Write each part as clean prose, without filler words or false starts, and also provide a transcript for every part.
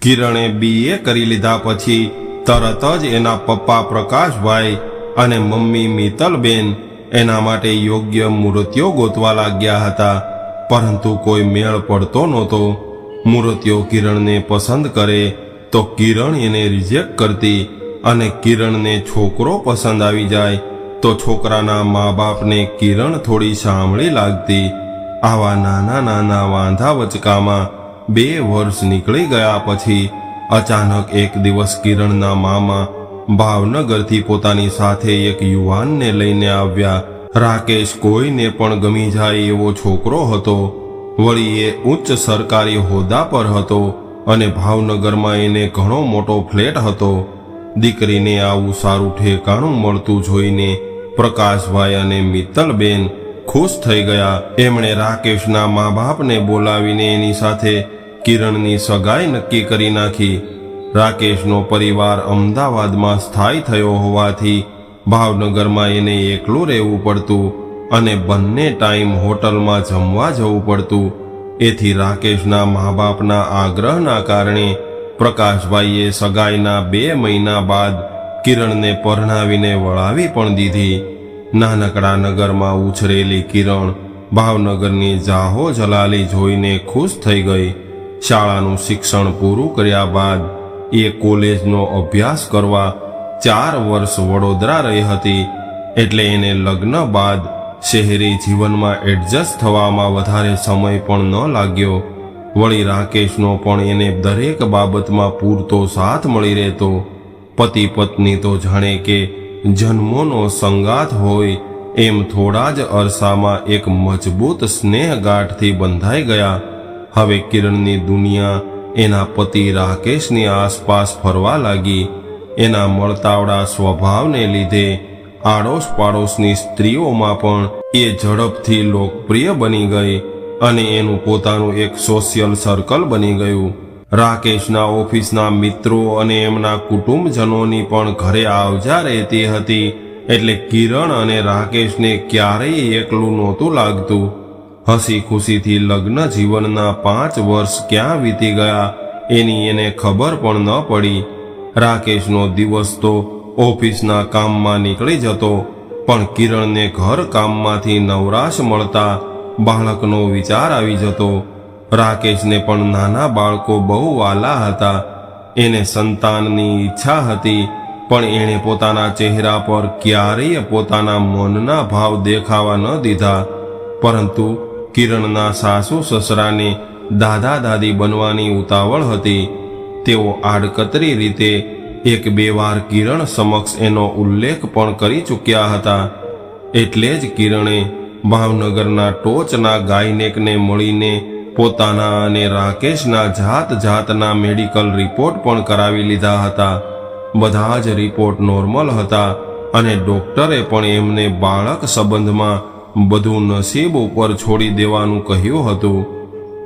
કિરણે BA કરી લીધા પછી તરત જ એના પપ્પા પ્રકાશભાઈ અને મમ્મી મિત્તલબેન એના માટે યોગ્ય મૂર્તિઓ ગોતવા લાગ્યા હતા, પરંતુ કોઈ મેળ પડતો નહોતો. મૂર્તિઓ કિરણને પસંદ કરે તો કિરણ એને રિજેક્ટ કરતી, અને કિરણને છોકરો પસંદ આવી જાય તો છોકરાના મા બાપને કિરણ થોડી સાંભળી લાગતી. આવા નાના નાના વાંધા વચકામાં 2 વર્ષ નીકળી ગયા પછી અચાનક એક દિવસ કિરણના મામા ભાવનગરથી પોતાની સાથે એક યુવાનને લઈને આવ્યા. રાકેશ કોઈને પણ ગમી જાય એવો છોકરો હતો. વળી એ ઉચ્ચ સરકારી હોદ્દા પર હતો અને ભાવનગરમાં એને ઘણો મોટો ફ્લેટ હતો. દીકરીને આવું સારું ઠેકાણું મળતું જોઈને પ્રકાશભાઈ અને મિત્તલબેન ખુશ થઈ ગયા. એમણે રાકેશના મા બાપને બોલાવીને એની સાથે કિરણની સગાઈ નક્કી કરી નાખી. રાકેશનો પરિવાર અમદાવાદમાં સ્થાયી થયો હોવાથી ભાવનગરમાં એને એકલું રહેવું પડતું અને બંને ટાઈમ હોટલમાં જમવા જવું પડતું. એથી રાકેશના મા બાપના આગ્રહના કારણે પ્રકાશભાઈએ સગાઈના 2 મહિના બાદ કિરણને પરણાવીને વળાવી પણ દીધી. નાનકડા નગરમાં ઉછરેલી કિરણ ભાવનગરની જાહો જલાલી જોઈને ખુશ થઈ ગઈ. શાળાનું શિક્ષણ પૂરું કર્યા બાદ એ કોલેજનો અભ્યાસ કરવા 4 વર્ષ વડોદરા રહી હતી. એટલે એને લગ્ન બાદ શહેરી જીવનમાં એડજસ્ટ થવામાં વધારે સમય પણ ન લાગ્યો. વળી રાકેશનો પણ એને દરેક બાબતમાં પૂરતો સાથ મળી રહેતો. પતિ પત્ની તો જાણે કે જન્મોનો સંગાથ હોય એમ થોડા જ અરસામાં એક મજબૂત સ્નેહગાંઠથી બંધાઈ ગયા. હવે કિરણની દુનિયા એના પતિ રાકેશની આસપાસ ફરવા લાગી. એના મળતાવડા સ્વભાવને લીધે આડોશ પાડોશની સ્ત્રીઓમાં પણ એ ઝડપથી લોકપ્રિય બની ગઈ અને એનું પોતાનું એક સોશિયલ સર્કલ બની ગયું. રાકેશના ઓફિસના મિત્રો અને એમના કુટુંબજનોની પણ ઘરે આવજા રહેતી હતી. એટલે કિરણ અને રાકેશને ક્યારેય એકલું નહોતું લાગતું. હસી ખુશીથી લગ્ન જીવનના 5 વર્ષ ક્યાં વીતી ગયા એની એને ખબર પણ ન પડી. રાકેશનો દિવસ તો ઓફિસના કામમાં નીકળી જતો, પણ કિરણને ઘર કામમાંથી નવરાશ મળતા બાળકનો વિચાર આવી જતો. રાકેશને પણ નાના બાળકો બહુ વાલા હતા. એને સંતાનની ઈચ્છા હતી, પણ એણે પોતાના ચહેરા પર ક્યારેય પોતાના મનના ભાવ દેખાવા ન દીધા. પરંતુ કિરણના સાસુ સસરાને દાદા દાદી બનવાની ઉતાવળ હતી. તેઓ આડકતરી રીતે 1-2 વાર કિરણ સમક્ષ એનો ઉલ્લેખ પણ કરી ચૂક્યા હતા. એટલે જ કિરણે ભાવનગરના ટોચના ગાયનેકને મળીને પોતાના અને રાકેશના જાત જાતના મેડિકલ રિપોર્ટ પણ કરાવી લીધા હતા. બધા જ રિપોર્ટ નોર્મલ હતા અને ડોક્ટરે પણ એમને બાળક સંબંધમાં બધું નસીબ ઉપર છોડી દેવાનું કહ્યું હતું.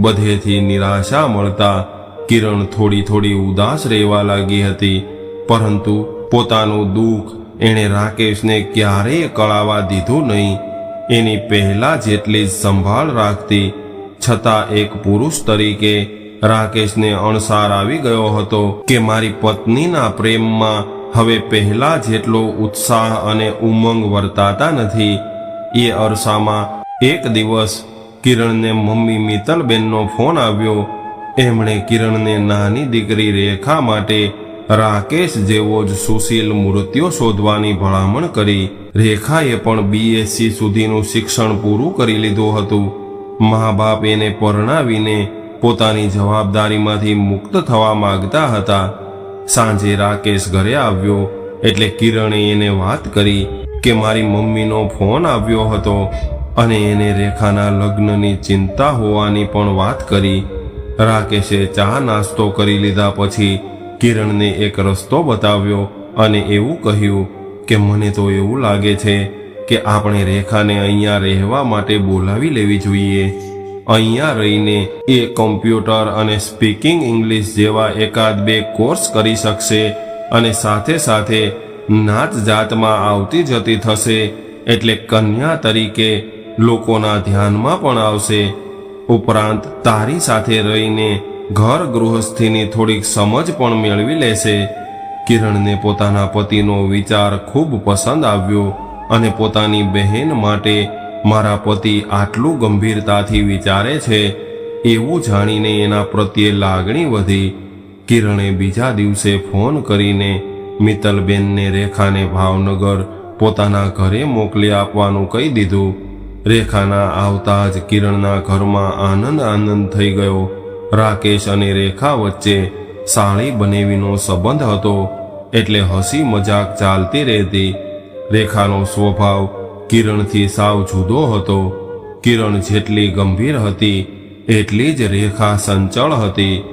બધેથી નિરાશા મળતા કિરણ થોડી ઉદાસ રહેવા લાગી હતી. પરંતુ પોતાનું દુઃખ એણે રાકેશને ક્યારેય કળાવા દીધું નહીં. એની પહેલા જેટલી જ સંભાળ રાખતી. છતાં એક પુરુષ તરીકે રાકેશને અણસાર આવી ગયો હતો કે મારી પત્નીના પ્રેમમાં હવે પહેલા જેટલો ઉત્સાહ અને ઉમંગ વર્તાતા નથી. એ અરસામાં એક દિવસ કિરણને મમ્મી મિત્તલબેનનો ફોન આવ્યો. એમણે કિરણને નાની દીકરી રેખા માટે રાકેશ જેવો જ સુશીલ મૂર્તિઓ શોધવાની ભલામણ કરી. રેખાએ પણ BSc સુધીનું શિક્ષણ પૂરું કરી લીધું હતું. મા બાપ એને પરણાવીને પોતાની જવાબદારીમાંથી મુક્ત થવા માંગતા હતા. સાંજે રાકેશ ઘરે આવ્યો એટલે કિરણે એને વાત કરી કે મારી મમ્મીનો ફોન આવ્યો હતો અને એને રેખાના લગ્નની ચિંતા હોવાની પણ વાત કરી. રાકેશે ચા નાસ્તો કરી લીધા પછી કિરણને એક રસ્તો બતાવ્યો અને એવું કહ્યું કે મને તો એવું લાગે છે કે આપણે રેખાને અહીંયા રહેવા માટે બોલાવી લેવી જોઈએ. અહીંયા રહીને એ કમ્પ્યુટર અને સ્પીકિંગ ઇંગ્લિશ જેવા 1-2 કોર્સ કરી શકશે અને સાથે સાથે નાત જાતમાં આવતી જતી થશે. એટલે કન્યા તરીકે લોકોના ધ્યાનમાં પણ આવશે. ઉપરાંત તારી સાથે રહીને ઘર ગૃહસ્થીની થોડીક સમજ પણ મેળવી લેશે. કિરણને પોતાના પતિનો વિચાર ખૂબ પસંદ આવ્યો અને પોતાની બહેન માટે મારા પતિ આટલું ગંભીરતાથી વિચારે છે એવું જાણીને એના પ્રત્યે લાગણી વધી. કિરણે બીજા દિવસે ફોન કરીને મિત્તલબેનને રેખાને ભાવનગર પોતાના ઘરે મોકલી આપવાનું કહી દીધું. રેખાના આવતા જ કિરણના ઘરમાં આનંદ થઈ ગયો. રાકેશ અને રેખા વચ્ચે સાળી બનેવીનો સંબંધ હતો એટલે હસી મજાક ચાલતી રહેતી. રેખાનો સ્વભાવ કિરણથી સાવ જુદો હતો. કિરણ જેટલી ગંભીર હતી એટલી જ રેખા ચંચળ હતી.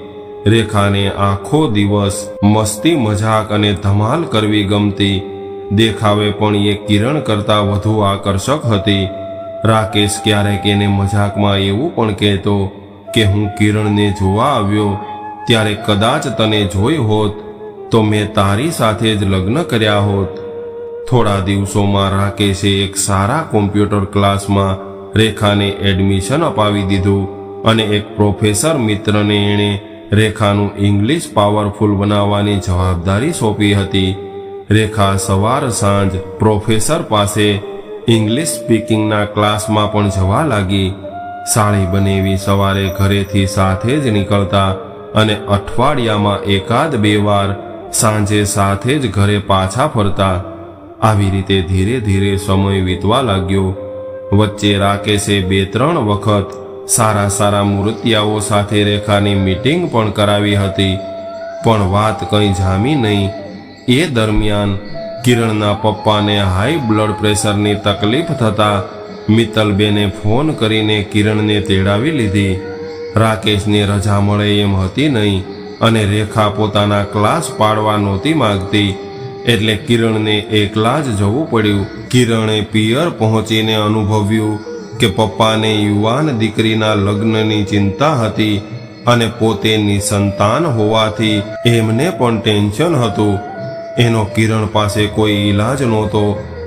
રેખાને આખો દિવસ મસ્તી મજાક અને ધમાલ કરવી ગમતી. દેખાવે પણ એ કિરણ કરતાં વધુ આકર્ષક હતી. રાકેશ ક્યારેક એને મજાકમાં એવું પણ કહેતો કે હું કિરણને જોવા આવ્યો ત્યારે કદાચ તને જોઈ હોત તો મેં તારી સાથે જ લગ્ન કર્યા હોત. થોડા દિવસોમાં રાકેશે એક સારા કોમ્પ્યુટર ક્લાસમાં રેખાને એડમિશન અપાવી દીધું અને એક પ્રોફેસર મિત્રને એણે રેખાનું ઇંગ્લિશ પાવરફુલ બનાવવાની જવાબદારી સોંપી હતી. રેખા સવાર સાંજ પ્રોફેસર પાસે ઇંગ્લિશ સ્પીકિંગના ક્લાસમાં પણ જવા લાગી. સાળી બનેવી સવારે ઘરેથી સાથે જ નીકળતા અને અઠવાડિયામાં એકાદ બે વાર સાંજે સાથે જ ઘરે પાછા ફરતા. આવી રીતે ધીરે ધીરે સમય વીતવા લાગ્યો. વચ્ચે રાકેશે 2-3 વખત સારા મૂર્તિયાઓ સાથે રેખાની મીટિંગ પણ કરાવી હતી, પણ વાત કંઈ જામી નહીં. એ દરમિયાન કિરણના પપ્પાને હાઈ બ્લડ પ્રેશરની તકલીફ થતાં મિત્તલબેને ફોન કરીને કિરણને તેડાવી લીધી. રાકેશને રજા મળે એમ હતી નહીં અને રેખા પોતાના ક્લાસ પાડવા નહોતી માંગતી એટલે કિરણને એકલા જ જવું પડ્યું. કિરણે પિયર પહોંચીને અનુભવ્યું કે પપ્પાને યુવાન દીકરીના લગ્નની ચિંતા હતી અને પોતે નિસંતાન હોવાથી એમને પણ ટેન્શન હતું. એનો કિરણ પાસે કોઈ ઈલાજ નહોતો,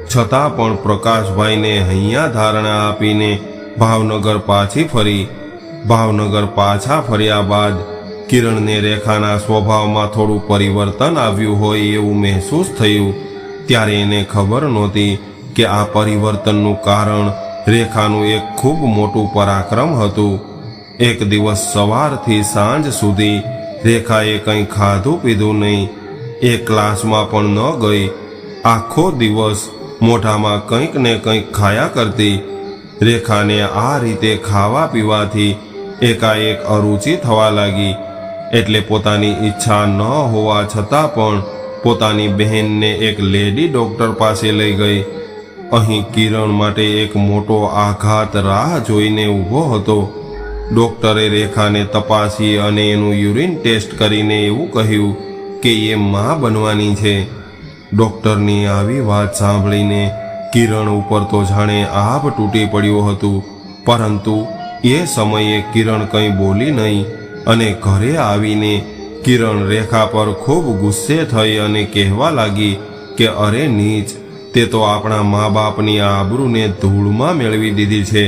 છતાં પણ પ્રકાશભાઈને હૈયા ધારણા આપીને ભાવનગર પાછી ફરી. ભાવનગર પાછા ફર્યા બાદ કિરણને રેખાના સ્વભાવમાં થોડું પરિવર્તન આવ્યું હોય એવું મહેસૂસ થયું. ત્યારે એને ખબર નહોતી કે આ પરિવર્તનનું કારણ રેખાનું એક ખૂબ મોટું પરાક્રમ હતું. એક દિવસ સવારથી સાંજ સુધી રેખાએ કંઈ ખાધું પીધું નહીં. એ ક્લાસમાં પણ ન ગઈ. આખો દિવસ મોઢામાં કંઈક ને કંઈક ખાયા કરતી. રેખાને આ રીતે ખાવા પીવાથી એકાએક અરુચિ થવા લાગી એટલે પોતાની ઈચ્છા ન હોવા છતાં પણ પોતાની બહેનને એક લેડી ડૉક્ટર પાસે લઈ ગઈ. અહીં કિરણ માટે એક મોટો આઘાત રાહ જોઈને ઊભો હતો. ડૉક્ટરે રેખાને તપાસી અને એનું યુરિન ટેસ્ટ કરીને એવું કહ્યું કે એ માં બનવાની છે. ડૉક્ટરની આવી વાત સાંભળીને કિરણ ઉપર તો જાણે આભ તૂટી પડ્યું હતું, પરંતુ એ સમયે કિરણ કંઈ બોલી નહીં અને ઘરે આવીને કિરણ રેખા પર ખૂબ ગુસ્સે થઈ અને કહેવા લાગી કે અરે નીચ, તે તો આપણા મા બાપની આબરૂને ધૂળમાં મેળવી દીધી છે.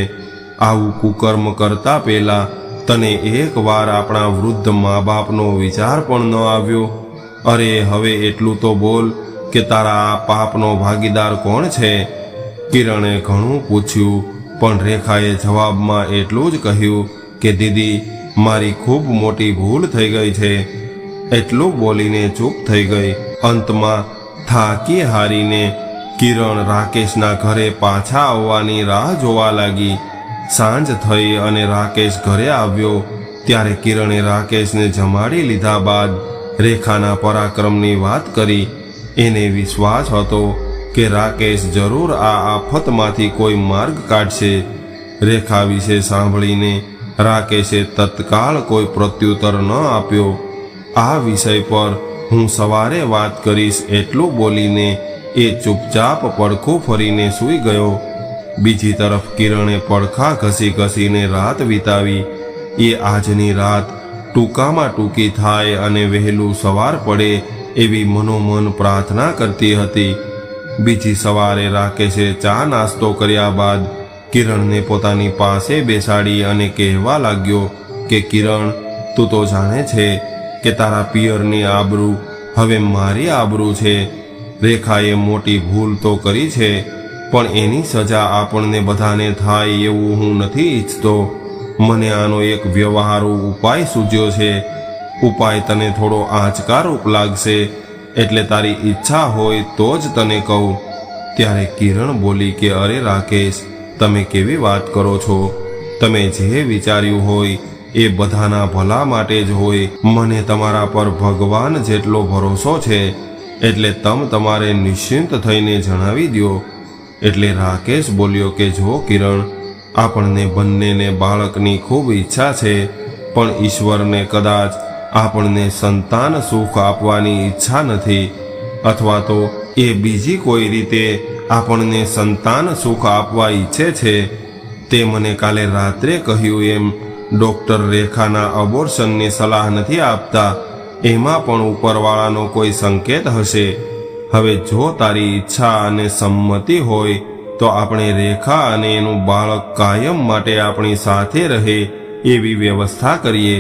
આવું કુકર્મ કરતા પહેલાં તને એકવાર આપણા વૃદ્ધ મા બાપનો વિચાર પણ ન આવ્યો? અરે હવે એટલું તો બોલ કે તારા આ પાપનો ભાગીદાર કોણ છે? કિરણે ઘણું પૂછ્યું પણ રેખાએ જવાબમાં એટલું જ કહ્યું કે દીદી, મારી ખૂબ મોટી ભૂલ થઈ ગઈ છે. એટલું બોલીને ચૂપ થઈ ગઈ. અંતમાં થાકી હારીને કિરણ રાકેશના ઘરે પાછા આવવાની રાહ જોવા લાગી. સાંજ થઈ અને રાકેશ ઘરે આવ્યો ત્યારે કિરણે રાકેશને જમાડી લીધા બાદ રેખાના પરાક્રમની વાત કરી. એને વિશ્વાસ હતો કે રાકેશ જરૂર આ આફતમાંથી કોઈ માર્ગ કાઢશે. રેખા વિશે સાંભળીને રાકેશે તત્કાળ કોઈ પ્રત્યુત્તર ન આપ્યો. આ વિષય પર હું સવારે વાત કરીશ એટલું બોલીને એ ચૂપચાપ પડખું ફરીને સૂઈ ગયો. બીજી તરફ કિરણે પડખા ઘસીને રાત વિતાવી. એ આજની રાત ટૂંકામાં ટૂંકી થાય અને વહેલું સવાર પડે એવી મનોમન પ્રાર્થના કરતી હતી. બીજી સવારે રાકેશે ચા નાસ્તો કર્યા બાદ કિરણને પોતાની પાસે બેસાડી અને કહેવા લાગ્યો કે કિરણ, તું તો જાણે છે કે તારા પિયરની આબરૂ હવે મારી આબરૂ છે. રેખાએ મોટી ભૂલ તો કરી છે, પણ એની સજા આપણને બધાને થાય એવું હું નથી ઈચ્છતો. મને આનો એક વ્યવહારુ ઉપાય સૂઝ્યો છે. ઉપાય તને થોડો આંચકારૂપ લાગશે, એટલે તારી ઈચ્છા હોય તો જ તને કહું. ત્યારે કિરણ બોલી કે અરે રાકેશ, તમે કેવી વાત કરો છો? તમે જે વિચાર્યું હોય એ બધાના ભલા માટે જ હોય. મને તમારા પર ભગવાન જેટલો ભરોસો છે, એટલે તમારે નિશ્ચિંત થઈને જણાવી દો. એટલે રાકેશ બોલ્યો કે જો કિરણ, આપણને બંનેને બાળકની ખૂબ ઈચ્છા છે, પણ ઈશ્વરને કદાચ આપણને સંતાન સુખ આપવાની ઈચ્છા નથી, અથવા તો એ બીજી કોઈ રીતે આપણને સંતાન સુખ આપવા ઈચ્છે છે. તે મને કાલે રાત્રે કહ્યું એમ ડૉક્ટર રેખાના અબોર્શનની સલાહ નથી આપતા, એમાં પણ ઉપરવાળાનો કોઈ સંકેત હશે. હવે જો તારી ઈચ્છા અને સંમતિ હોય તો આપણે રેખા અને એનું બાળક કાયમ માટે આપણી સાથે રહે એવી વ્યવસ્થા કરીએ.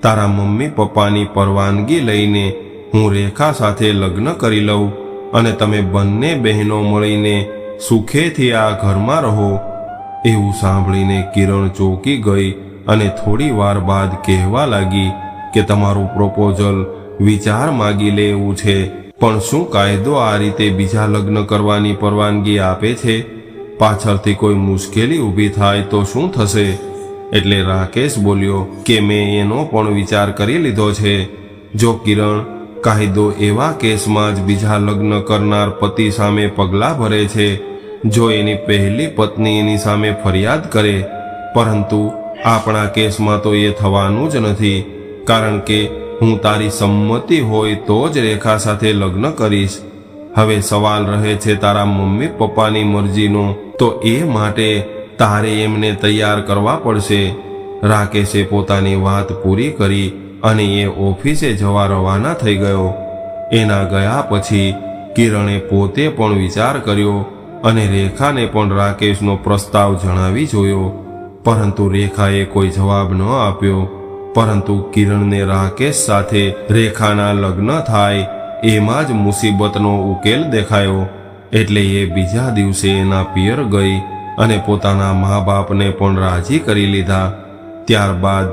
તારા મમ્મી પપ્પાની પરવાનગી લઈને હું રેખા સાથે લગ્ન કરી લઉં, અને તમે બંને બહેનો મળીને સુખેથી આ ઘરમાં રહો. એવું સાંભળીને કિરણ ચોંકી ગઈ અને થોડી વાર બાદ કહેવા લાગી કે તમારું પ્રપોઝલ વિચાર માગી લે એવું છે, પણ શું કાયદો આ રીતે બીજા લગ્ન કરવાની પરવાનગી આપે છે? પાછળથી કોઈ મુશ્કેલી ઊભી થાય તો શું થશે? એટલે રાકેશ બોલ્યો કે મેં એનો પણ વિચાર કરી લીધો છે. જો કિરણ, કાયદો એવા કેસમાં જ બીજા લગ્ન કરનાર પતિ સામે પગલાં ભરે છે જો એની પહેલી પત્ની એની સામે ફરિયાદ કરે, પરંતુ આપણા કેસમાં તો એ થવાનું જ નથી, કારણ કે હું તારી સંમતિ હોય તો જ રેખા સાથે લગ્ન કરીશ. હવે સવાલ રહે છે તારા મમ્મી પપ્પાની મરજીનો, તો એ માટે તારે એમને તૈયાર કરવા પડશે. રાકેશે પોતાની વાત પૂરી કરી અને એ ઓફિસે જવા રવાના થઈ ગયો. એના ગયા પછી કિરણે પોતે પણ વિચાર કર્યો અને રેખાને પણ રાકેશનો પ્રસ્તાવ જણાવી જોયો, પરંતુ રેખાએ કોઈ જવાબ ન આપ્યો. પરંતુ કિરણને રાકેશ સાથે રેખાના લગ્ન થાય એમાં જ મુસીબતનો ઉકેલ દેખાયો. એટલે એ બીજા દિવસે એના પિયર ગઈ અને પોતાના મા બાપને પણ રાજી કરી લીધા. ત્યારબાદ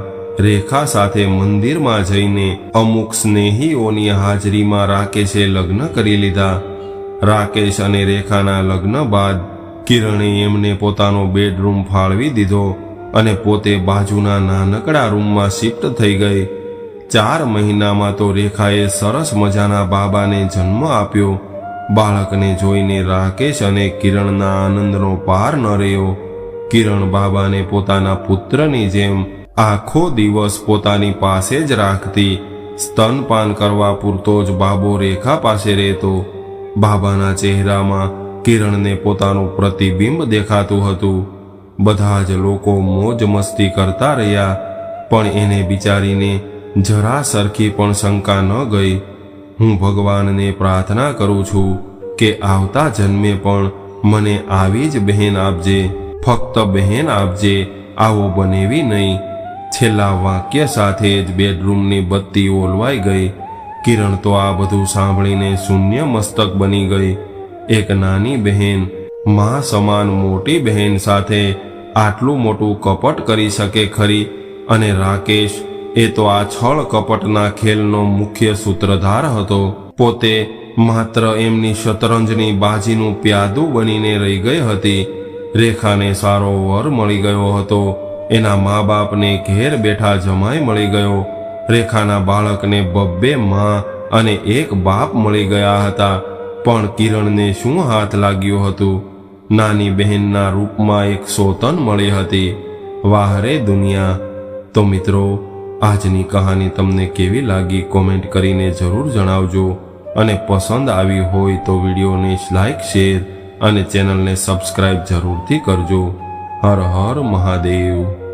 રેખા સાથે મંદિરમાં જઈને અમુક સ્નેહીઓની હાજરીમાં રાકેશે લગ્ન કરી લીધા. રાકેશ અને રેખાના લગ્ન બાદ કિરણે એમને પોતાનો બેડરૂમ ફાળવી દીધો અને પોતે બાજુના નાનકડા રૂમમાં શિફ્ટ થઈ ગઈ. 4 મહિનામાં તો રેખાએ સરસ મજાના બાબાને જન્મ આપ્યો. બાળકને જોઈને રાકેશ અને કિરણના આનંદનો પાર ન રહ્યો. કિરણ બાબાને પોતાના પુત્રની જેમ આખો દિવસ પોતાની પાસે જ રાખતી. સ્તનપાન કરવા પૂરતો જ બાબો રેખા પાસે રહેતો. બાબાના ચહેરામાં કિરણને પોતાનું પ્રતિબિંબ દેખાતું હતું. બધા જ લોકો મોજ મસ્તી કરતા રહ્યા, પણ એને બિચારીને જરા સરખી પણ શંકા ન ગઈ. હું ભગવાનને પ્રાર્થના કરું છું કે આવતા જન્મે પણ મને આવી જ બહેન આપજે, ફક્ત બહેન આપજે, આવો બનેવી નહીં. છેલ્લા વાક્ય સાથે જ બેડરૂમની બત્તી ઓલવાઈ ગઈ. કિરણ તો આ બધું સાંભળીને શૂન્ય મસ્તક બની ગઈ. એક નાની બહેન માં સમાન મોટી બહેન સાથે આટલું મોટું કપટ કરી શકે ખરી? અને રાકેશ એ તો આ છળ કપટના ખેલનો મુખ્ય સૂત્રધાર હતો. પોતે માત્ર એમની શતરંજની બાજીનું પ્યાદું બનીને રહી ગઈ હતી. રેખાને સારો વર મળી ગયો હતો. એના મા બાપને ઘેર બેઠા જમાઈ મળી ગયો. રેખાના બાળકને 2 માં અને 1 બાપ મળી ગયા હતા. પણ કિરણને શું હાથ લાગ્યું હતું? નાની બહેનના રૂપમાં એક સોતન મળી હતી. વાહ રે દુનિયા! તો મિત્રો, આજની કહાની તમને કેવી લાગી કોમેન્ટ કરીને જરૂર જણાવજો. અને પસંદ આવી હોય તો વિડીયોને લાઈક, શેર અને ચેનલને સબસ્ક્રાઇબ જરૂરથી કરજો. હર હર મહાદેવ.